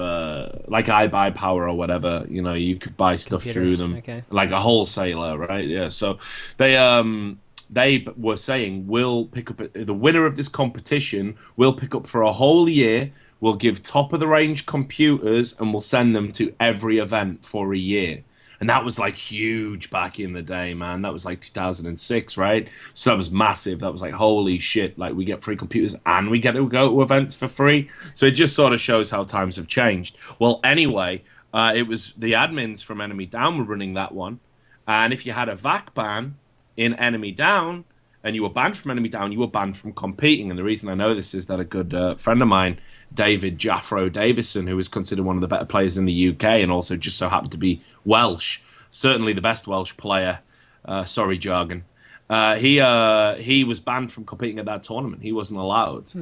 S4: like iBuyPower or whatever. You could buy stuff through them, like a wholesaler, right? Yeah. So they were saying, we'll pick up the winner of this competition. We'll pick up for a whole year. We'll give top of the range computers and we'll send them to every event for a year. And that was huge back in the day, man. That was 2006, right? So that was massive. That was holy shit. We get free computers and we get to go to events for free. So it just sort of shows how times have changed. Well, anyway, it was the admins from Enemy Down were running that one. And if you had a VAC ban in Enemy Down and you were banned from Enemy Down, you were banned from competing. And the reason I know this is that a good friend of mine, David Jaffro Davison, who is considered one of the better players in the UK and also just so happened to be Welsh, certainly the best Welsh player, sorry jargon, he was banned from competing at that tournament. He wasn't allowed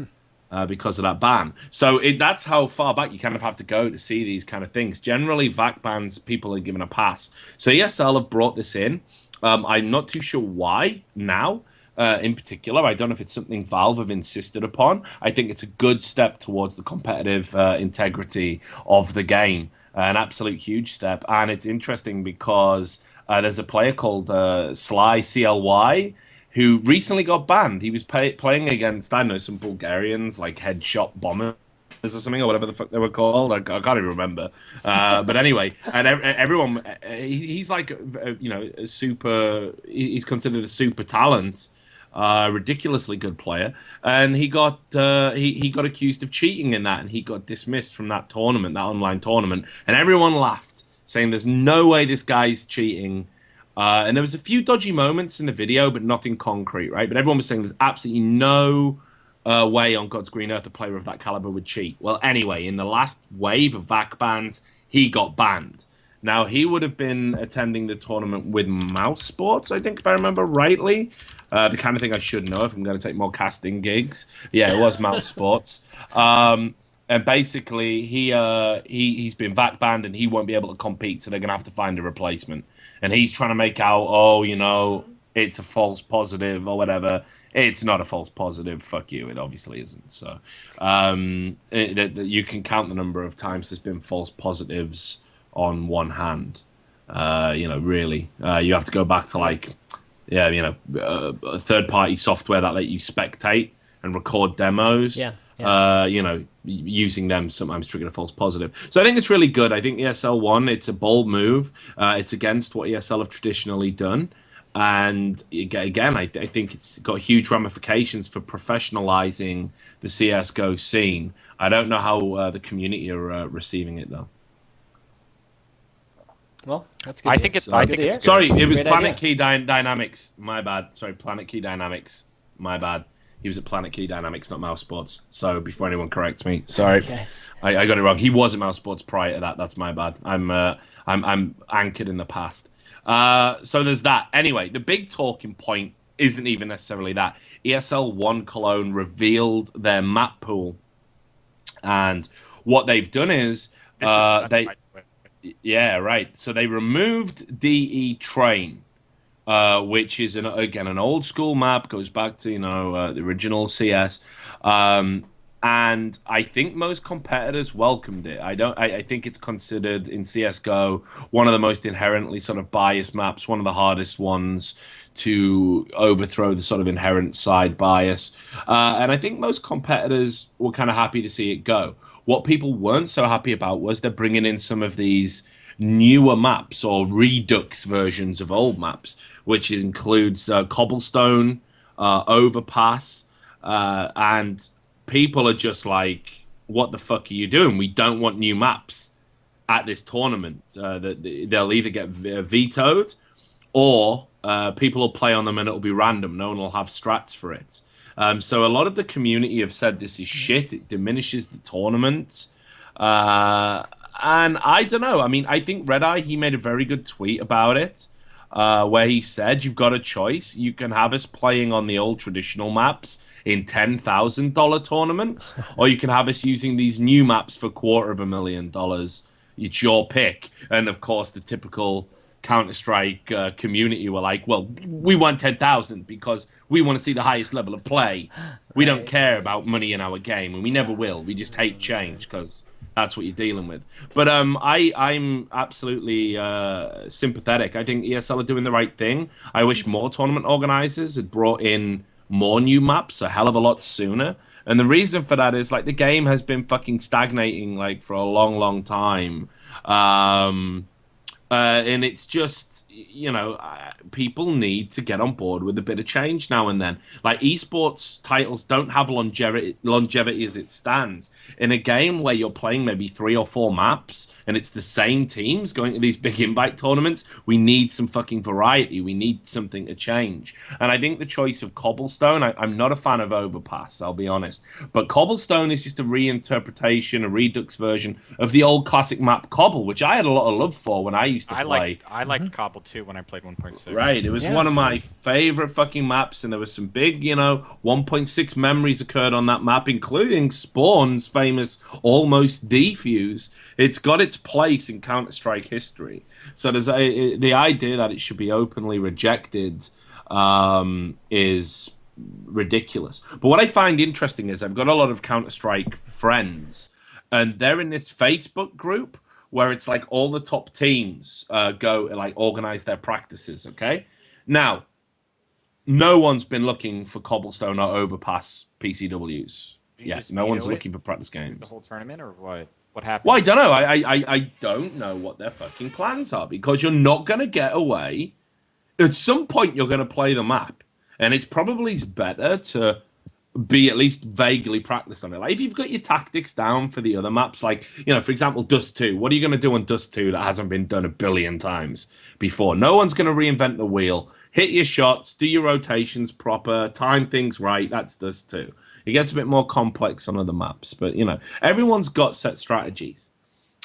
S4: because of that ban. So that's how far back you kind of have to go to see these kind of things. Generally, VAC bans, people are given a pass. So ESL have brought this in. I'm not too sure why now. In particular, I don't know if it's something Valve have insisted upon. I think it's a good step towards the competitive integrity of the game, an absolute huge step. And it's interesting because there's a player called Sly CLY who recently got banned. He was playing against, I don't know, some Bulgarians, like headshot bombers or something, or whatever the fuck they were called. I can't even remember. But anyway, and everyone, he's like, you know, a super. He's considered a super talent, ridiculously good player, and he got he got accused of cheating in that, and he got dismissed from that tournament, that online tournament, and everyone laughed, saying, "There's no way this guy's cheating." And there was a few dodgy moments in the video, but nothing concrete, right? But everyone was saying there's absolutely no way on God's green earth a player of that caliber would cheat. Well, anyway, in the last wave of VAC bans, he got banned. Now, he would have been attending the tournament with Mouse Sports, I think, if I remember rightly. The kind of thing I should know if I'm going to take more casting gigs. Yeah, it was Mouse Sports. And basically, he's been VAC banned and he won't be able to compete, so they're going to have to find a replacement. And he's trying to make out, oh, you know, it's a false positive or whatever. It's not a false positive. Fuck you. It obviously isn't. So you can count the number of times there's been false positives on one hand. You know, really. You have to go back to, like, yeah, you know, third-party software that let you spectate and record demos.
S3: Yeah.
S4: You know, using them sometimes trigger a false positive. So I think it's really good. I think ESL won. It's a bold move. It's against what ESL have traditionally done. And again, I think it's got huge ramifications for professionalizing the CSGO scene. I don't know how the community are receiving it, though.
S3: Well, that's good.
S2: I think it's
S4: sorry, it was Planet Key Dynamics. My bad. Sorry, Planet Key Dynamics. My bad. He was at Planet Key Dynamics, not Mouse Sports. So before anyone corrects me, sorry,
S3: okay.
S4: I got it wrong. He was at Mouse Sports prior to that. That's my bad. I'm anchored in the past. So there's that. Anyway, the big talking point isn't even necessarily that. ESL One Cologne revealed their map pool, and what they've done is yeah, right. So they removed DE Train. Which is again an old school map, goes back to the original CS, and I think most competitors welcomed it. I think it's considered in CS:GO one of the most inherently sort of biased maps, one of the hardest ones to overthrow the sort of inherent side bias, and I think most competitors were kind of happy to see it go. What people weren't so happy about was they're bringing in some of these newer maps or redux versions of old maps, which includes Cobblestone, Overpass, and people are just like, what the fuck are you doing? We don't want new maps at this tournament. They'll either get vetoed or people will play on them and it'll be random. No one will have strats for it. So a lot of the community have said this is shit. It diminishes the tournament. And I don't know. I mean, I think Red Eye, he made a very good tweet about it, where he said, you've got a choice. You can have us playing on the old traditional maps in $10,000 tournaments, or you can have us using these new maps for $250,000. It's your pick. And of course, the typical Counter-Strike community were like, well, we want 10,000 because we want to see the highest level of play. We don't care about money in our game, and we never will. We just hate change because that's what you're dealing with. But I'm absolutely sympathetic. I think ESL are doing the right thing. I wish more tournament organizers had brought in more new maps a hell of a lot sooner. And the reason for that is, like, the game has been fucking stagnating, like, for a long, long time. And it's just, people need to get on board with a bit of change now and then. Like, esports titles don't have longevity as it stands. In a game where you're playing maybe 3 or 4 maps and it's the same teams going to these big invite tournaments, we need some fucking variety. We need something to change. And I think the choice of Cobblestone, I'm not a fan of Overpass, I'll be honest. But Cobblestone is just a reinterpretation, a redux version of the old classic map Cobble, which I had a lot of love for when I used to play.
S2: I liked Cobble too when I played 1.6.
S4: Right, it was one of my favorite fucking maps, and there was some big, 1.6 memories occurred on that map, including Spawn's famous almost defuse. It's got its place in Counter-Strike history. So there's the idea that it should be openly rejected is ridiculous. But what I find interesting is I've got a lot of Counter-Strike friends, and they're in this Facebook group where it's like all the top teams go and like organize their practices. Okay, now no one's been looking for cobblestone or overpass PCWs. Yeah, no one's looking for practice games.
S2: The whole tournament, or what? What happened?
S4: Well, I don't know. I don't know what their fucking plans are, because you're not going to get away. At some point, you're going to play the map, and it's probably better to be at least vaguely practiced on it. Like, if you've got your tactics down for the other maps, like, for example, Dust 2. What are you going to do on Dust 2 that hasn't been done a billion times before? No one's going to reinvent the wheel. Hit your shots, do your rotations proper, time things right. That's Dust 2. It gets a bit more complex on other maps, but, everyone's got set strategies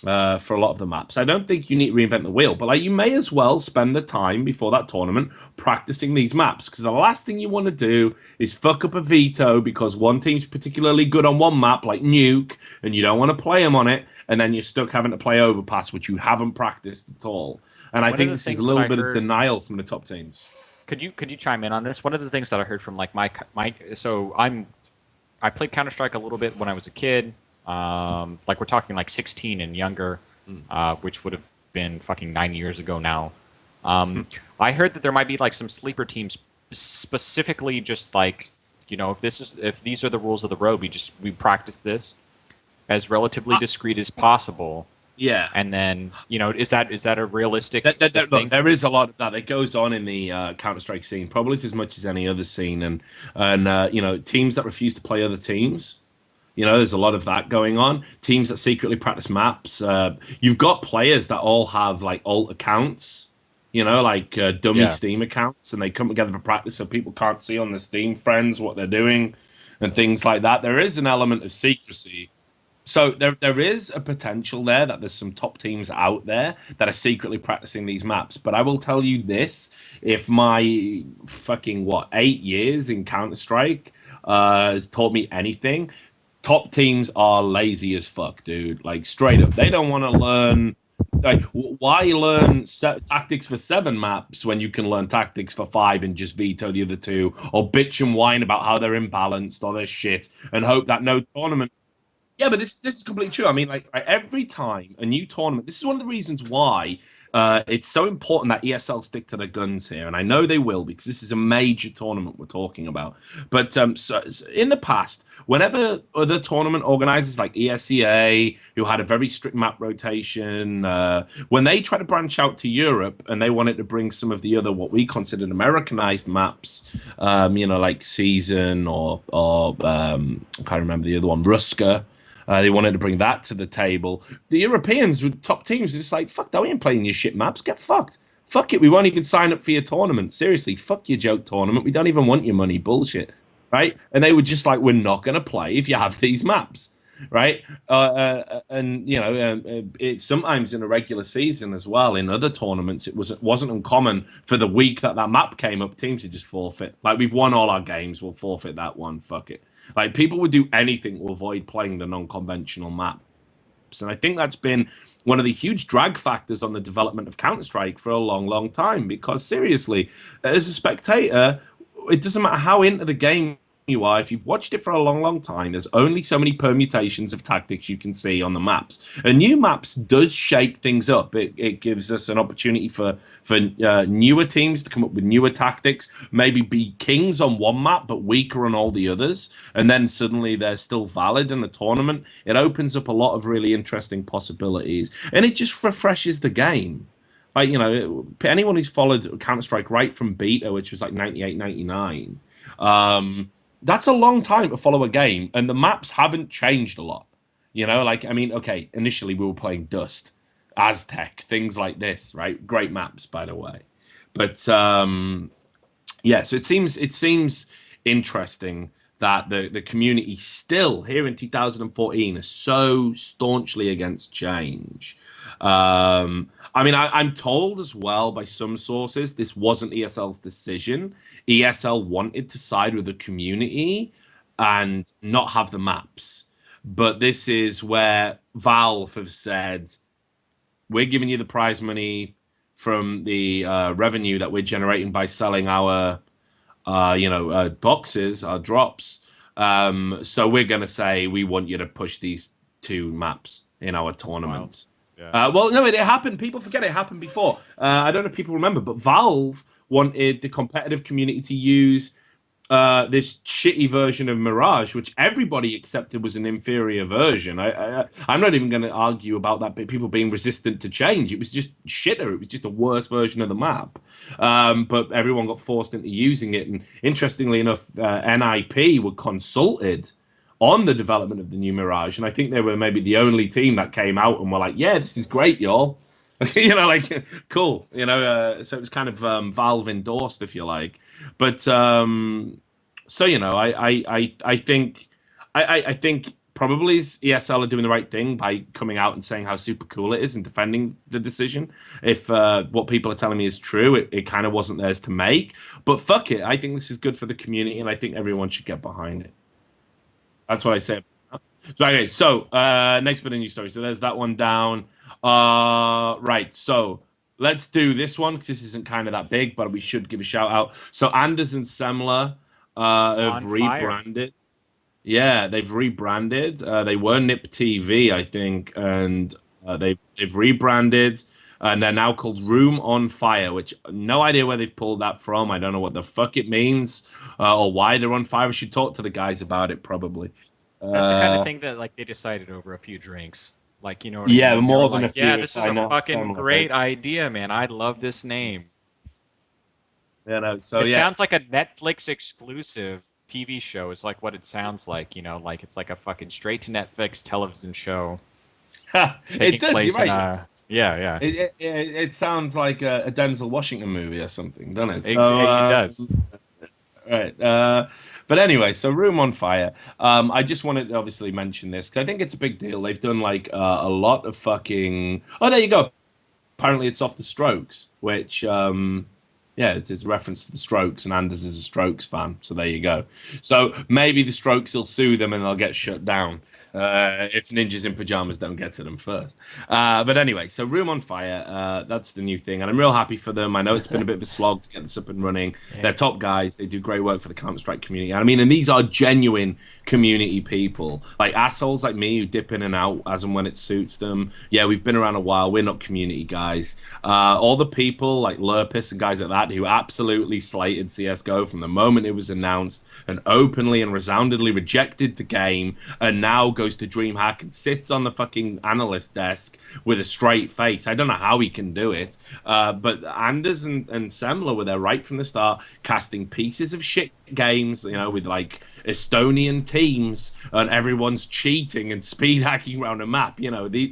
S4: for a lot of the maps. I don't think you need to reinvent the wheel, but like, you may as well spend the time before that tournament practicing these maps, because the last thing you want to do is fuck up a veto because one team's particularly good on one map, like Nuke, and you don't want to play them on it, and then you're stuck having to play Overpass, which you haven't practiced at all. And I think this is a little bit of denial from the top teams.
S2: Could you chime in on this? One of the things that I heard from like I played Counter-Strike a little bit when I was a kid. Like, we're talking like 16 and younger, which would have been fucking 9 years ago now. I heard that there might be like some sleeper teams specifically just like, if these are the rules of the road, we practice this as relatively discreet as possible.
S4: Yeah.
S2: And then, is that a realistic thing?
S4: Look, there is a lot of that goes on in the Counter-Strike scene, probably as much as any other scene. And teams that refuse to play other teams. There's a lot of that going on. Teams that secretly practice maps. You've got players that all have like alt accounts, like dummy Steam accounts, and they come together for practice so people can't see on their Steam friends what they're doing and things like that. There is an element of secrecy. So there is a potential there that there's some top teams out there that are secretly practicing these maps. But I will tell you this, if my fucking, 8 years in Counter-Strike has taught me anything, top teams are lazy as fuck, dude. Like, straight up. They don't want to learn. Like, why learn tactics for 7 maps when you can learn tactics for 5 and just veto the other 2, or bitch and whine about how they're imbalanced or they're shit and hope that no tournament. Yeah, but this is completely true. I mean, like, every time a new tournament, this is one of the reasons why it's so important that ESL stick to their guns here, and I know they will, because this is a major tournament we're talking about. But so in the past, whenever other tournament organizers like ESEA, who had a very strict map rotation, when they tried to branch out to Europe and they wanted to bring some of the other what we considered Americanized maps, like Season or I can't remember the other one, Ruska. They wanted to bring that to the table. The Europeans with top teams were just like, fuck that, we ain't playing your shit maps. Get fucked. Fuck it, we won't even sign up for your tournament. Seriously, fuck your joke tournament. We don't even want your money. Bullshit. Right? And they were just like, we're not going to play if you have these maps. Right? It's sometimes in a regular season as well. In other tournaments, it wasn't uncommon for the week that map came up, teams would just forfeit. Like, we've won all our games, we'll forfeit that one. Fuck it. Like, people would do anything to avoid playing the non-conventional maps. And I think that's been one of the huge drag factors on the development of Counter-Strike for a long, long time. Because, seriously, as a spectator, it doesn't matter how into the game you are. If you've watched it for a long, long time, there's only so many permutations of tactics you can see on the maps. And new maps does shake things up. It gives us an opportunity for newer teams to come up with newer tactics, maybe be kings on one map but weaker on all the others, and then suddenly they're still valid in the tournament. It opens up a lot of really interesting possibilities, and it just refreshes the game. Like, anyone who's followed Counter-Strike right from beta, which was like 98, 99, that's a long time to follow a game, and the maps haven't changed a lot. Okay, initially we were playing Dust, Aztec, things like this, right? Great maps, by the way. But so it seems interesting that the community still here in 2014 is so staunchly against change. I'm told as well by some sources this wasn't ESL's decision. ESL wanted to side with the community and not have the maps. But this is where Valve have said, we're giving you the prize money from the revenue that we're generating by selling our boxes, our drops. So we're going to say we want you to push these 2 maps in our tournament. Yeah. Well, no, it happened. People forget it happened before. I don't know if people remember, but Valve wanted the competitive community to use this shitty version of Mirage, which everybody accepted was an inferior version. I'm not even going to argue about that, people being resistant to change. It was just shitter. It was just a worse version of the map. But everyone got forced into using it. And interestingly enough, NIP were consulted on the development of the new Mirage. And I think they were maybe the only team that came out and were like, yeah, this is great, y'all. Like, cool. So it was kind of Valve endorsed, if you like. But so I think probably ESL are doing the right thing by coming out and saying how super cool it is and defending the decision. If what people are telling me is true, it kind of wasn't theirs to make. But fuck it, I think this is good for the community, and I think everyone should get behind it. That's what I say. So okay, next bit of news story. So there's that one down. Right, so let's do this one because this isn't kind of that big, but we should give a shout out. So Anders and Semler have rebranded. Yeah, they've rebranded. They were Nip TV, I think, and they've rebranded, and they're now called Room on Fire, which no idea where they've pulled that from. I don't know what the fuck it means or why they're on fire. We should talk to the guys about it, probably.
S2: That's the kind of thing that like they decided over a few drinks. Like, you know what
S4: yeah,
S2: I mean?
S4: more than like, a few.
S2: Yeah, this is a fucking great idea, man. I love this name.
S4: Yeah, no, so
S2: it sounds like a Netflix exclusive TV show. Is like what it sounds like, like it's like a fucking straight to Netflix television show.
S4: It does. You're right.
S2: Yeah.
S4: It sounds like a Denzel Washington movie or something, doesn't it?
S2: So, it does.
S4: Right. But anyway, so Room on Fire. I just wanted to obviously mention this because I think it's a big deal. They've done like a lot of fucking. Oh, there you go. Apparently, it's off the Strokes, which it's a reference to the Strokes, and Anders is a Strokes fan. So there you go. So maybe the Strokes will sue them and they'll get shut down if Ninjas in Pajamas don't get to them first. But anyway, so Room on Fire, that's the new thing, and I'm real happy for them. I know it's been a bit of a slog to get this up and running. Yeah. They're top guys. They do great work for the Counter-Strike community. I mean, and these are genuine community people. Like assholes like me who dip in and out as and when it suits them. Yeah, we've been around a while. We're not community guys. All the people like Lurpus and guys like that who absolutely slated CSGO from the moment it was announced and openly and resoundingly rejected the game, and now goes to DreamHack and sits on the fucking analyst desk with a straight face. I don't know how he can do it. But Anders and Semler were there right from the start, casting pieces of shit games, with like Estonian teams and everyone's cheating and speed hacking around a map,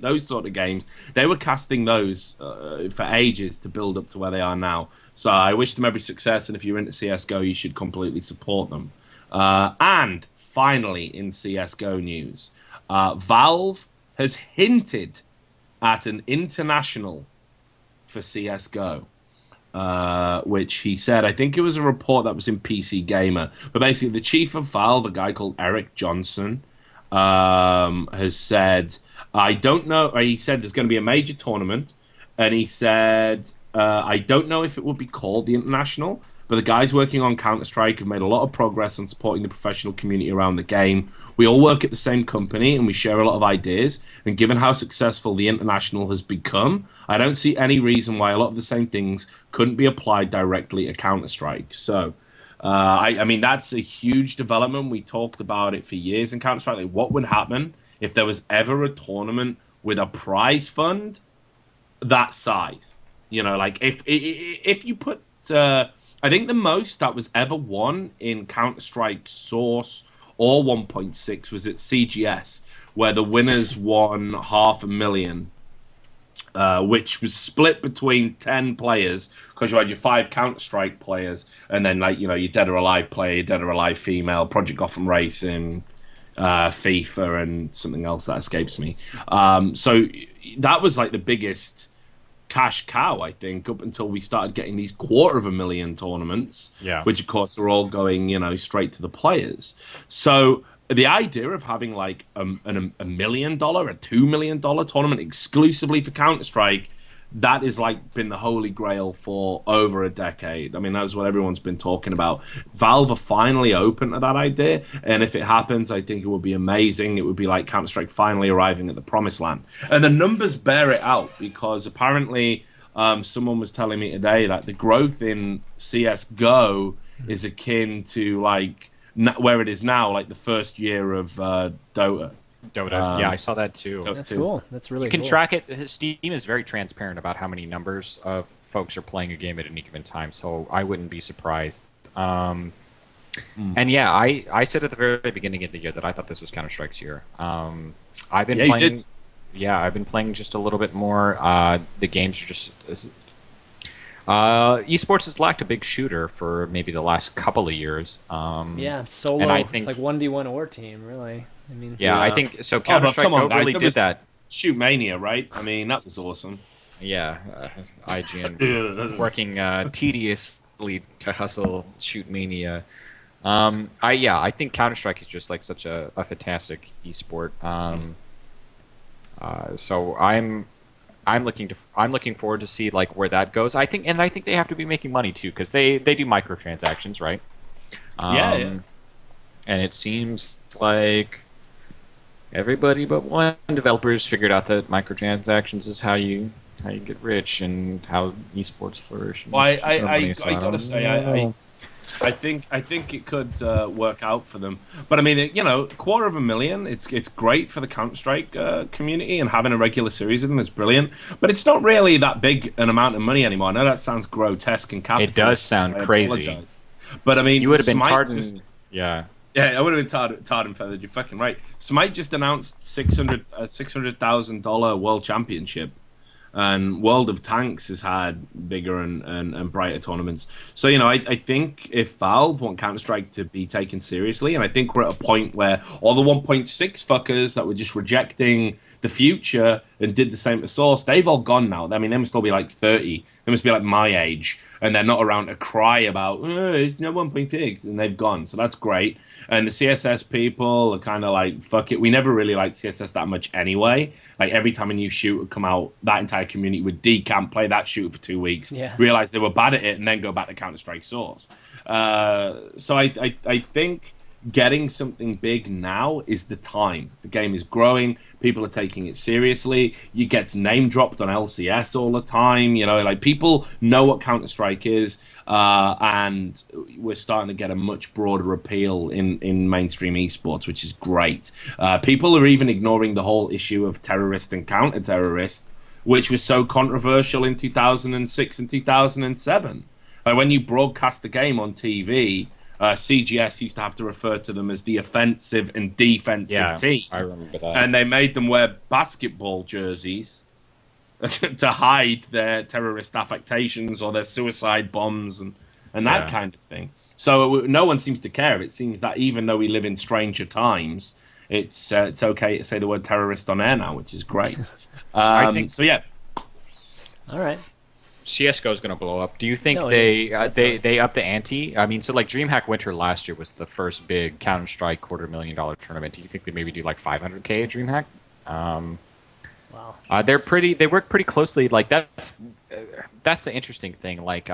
S4: those sort of games. They were casting those for ages to build up to where they are now. So I wish them every success, and if you're into CSGO, you should completely support them. And finally, in CSGO news, Valve has hinted at an international for CSGO, which he said, I think it was a report that was in PC Gamer, but basically the chief of Valve, a guy called Eric Johnson, has said, I don't know, he said there's going to be a major tournament, and he said, I don't know if it would be called the International, but the guys working on Counter-Strike have made a lot of progress on supporting the professional community around the game. We all work at the same company and we share a lot of ideas. And given how successful the International has become, I don't see any reason why a lot of the same things couldn't be applied directly at Counter-Strike. So, I mean, that's a huge development. We talked about it for years in Counter-Strike. Like, what would happen if there was ever a tournament with a prize fund that size? Like if you put... I think the most that was ever won in Counter-Strike Source or 1.6 was at CGS, where the winners won $500,000, which was split between 10 players, because you had your 5 Counter-Strike players, and then your Dead or Alive player, your Dead or Alive female, Project Gotham Racing, FIFA, and something else that escapes me. So that was like the biggest cash cow, I think, up until we started getting these $250,000 tournaments, which of course are all going, straight to the players. So the idea of having like a $1 million, a $2 million tournament exclusively for Counter-Strike, that is like been the holy grail for over a decade. I mean, that's what everyone's been talking about. Valve are finally open to that idea, and if it happens, I think it would be amazing. It would be like Counter-Strike finally arriving at the promised land. And the numbers bear it out, because apparently someone was telling me today that the growth in CS:GO is akin to like where it is now, like the first year of Dota.
S2: Yeah, I saw that too.
S3: That's cool. That's really
S2: cool. You
S3: can
S2: track it. Steam is very transparent about how many numbers of folks are playing a game at any given time, so I wouldn't be surprised. And yeah, I said at the very beginning of the year that I thought this was Counter-Strike's year. I've been playing. Yeah, I've been playing just a little bit more. The games are just. Esports has lacked a big shooter for maybe the last couple of years.
S3: Yeah, solo. And I think, it's like 1v1 or team, really. I mean,
S2: yeah, I think so. Counter-Strike really did that.
S4: Shoot Mania, right? I mean, that was awesome.
S2: Yeah, IGN working tediously to hustle Shoot Mania. I think Counter-Strike is just like such a fantastic esport. So I'm looking forward to see like where that goes. I think they have to be making money too because they do microtransactions, right? And it seems like everybody but one developers figured out that microtransactions is how you get rich and how esports flourish.
S4: Well, I gotta say, I think it could work out for them. But I mean, $250,000. It's great for the Counter-Strike community, and having a regular series of them is brilliant. But it's not really that big an amount of money anymore. I know that sounds grotesque and capitalist.
S2: It does sound crazy.
S4: But I mean,
S2: you would have been tarred. Yeah,
S4: I would have been tarred and feathered. You're fucking right. Smite just announced $600,000 World Championship. And World of Tanks has had bigger and brighter tournaments. So, I think if Valve want Counter-Strike to be taken seriously, and I think we're at a point where all the 1.6 fuckers that were just rejecting the future and did the same to Source, they've all gone now. I mean, they must all be like 30. They must be like my age. And they're not around to cry about, it's no 1.6, and they've gone. So that's great. And the CSS people are kind of like, fuck it. We never really liked CSS that much anyway. Like, every time a new shooter would come out, that entire community would decamp, play that shooter for 2 weeks, realize they were bad at it, and then go back to Counter-Strike Source. So I think getting something big now is the time. The game is growing. People are taking it seriously. You get name dropped on LCS all the time. Like, people know what Counter-Strike is, and we're starting to get a much broader appeal in mainstream esports, which is great. People are even ignoring the whole issue of terrorist and counter-terrorist, which was so controversial in 2006 and 2007. When you broadcast the game on TV, CGS used to have to refer to them as the offensive and defensive team. I remember that. And they made them wear basketball jerseys to hide their terrorist affectations or their suicide bombs and that kind of thing. So no one seems to care. It seems that even though we live in stranger times, it's okay to say the word terrorist on air now, which is great. I think so. Yeah.
S3: All right.
S2: CS:GO is going to blow up. Do you think they up the ante? I mean, so like DreamHack Winter last year was the first big Counter-Strike $250,000 tournament. Do you think they maybe do like $500K at DreamHack? Wow. They work pretty closely. Like that's the interesting thing. Like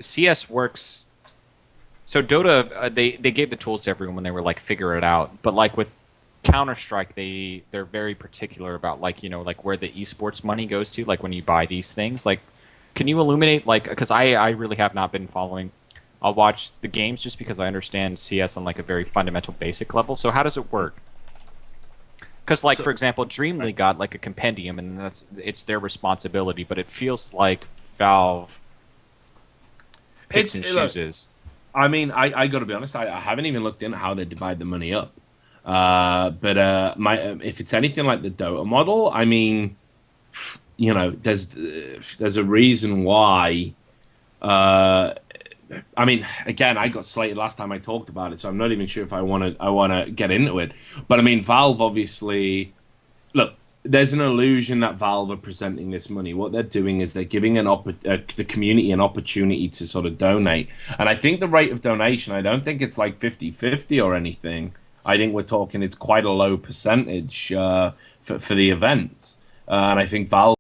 S2: CS works. So Dota, they gave the tools to everyone when they were like figure it out. But like with Counter-Strike, they're very particular about like where the esports money goes to, like when you buy these things. Like, can you illuminate, like, because I really have not been following. I'll watch the games just because I understand CS on like a very fundamental basic level. So how does it work? Because like for example, Dream League got like a compendium, and it's their responsibility, but it feels like Valve picks and chooses.
S4: I mean, I got to be honest, I haven't even looked into how they divide the money up. But if it's anything like the Dota model, I mean, there's a reason why. I mean, again, I got slated last time I talked about it, so I'm not even sure if I want to get into it. But I mean, Valve obviously, look, there's an illusion that Valve are presenting this money. What they're doing is they're giving the community an opportunity to sort of donate. And I think the rate of donation, I don't think it's like 50-50 or anything. I think we're talking it's quite a low percentage for the events. And I think Valve